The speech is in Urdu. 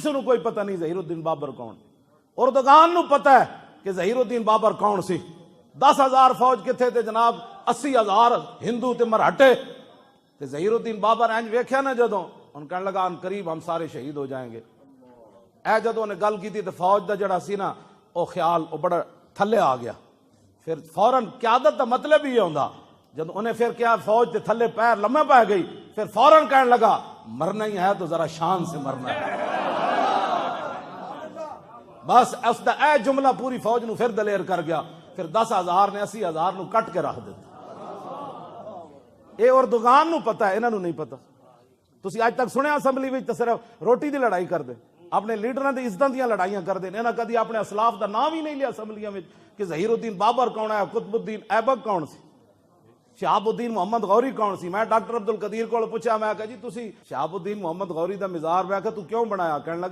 کسی کو کوئی پتہ نہیں ظہیر الدین بابر کون. اردگان نو پتہ ہے کہ ظہیر الدین بابر کون سی. 10,000 فوج کتھے تے جناب 80,000 ہندو تے مرہٹے. تے ظہیر الدین بابر انج ویکھیا نا جدوں ان کہنے لگا ان قریب ہم سارے شہید ہو جائیں گے. اے جدوں نے گل کیتی تے فوج دا جڑا سی نا او خیال او بڑا تھلے آ گیا. پھر فوراً قیادت دا مطلب ہی ہوندا جب انہیں پھر کیا فوج تے تھلے پیر لمے پہ گئی پھر فوراً کہنے لگا مرنا ہی ہے تو ذرا شان سے مرنا ہے. بس اس دا اے جملہ پوری فوج نو پھر دلیر کر گیا. پھر 10,000 نے 80,000 نو کٹ کے رکھ دیتا. اے اردگان نو پتہ ہے انہاں نو نہیں پتہ. تسی اج تک سنیا اسمبلی وچ تے صرف روٹی دی لڑائی کر دے اپنے لیڈراں دی عزتاں دیاں لڑائیاں کر دے. انہاں کدی اپنے اسلاف دا نام ہی نہیں لیا اسمبلیاں وچ کہ ظہیر الدین بابر کون ہے, قطب الدین ایبک کون سی, شہاب الدین محمد غوری کون سی. میں ڈاکٹر عبد القدیر کو پوچھا, میں کہا جی تسی شہاب الدین محمد غوری دا مزار میں کہا تو کیوں بنایا؟ کہنے لگا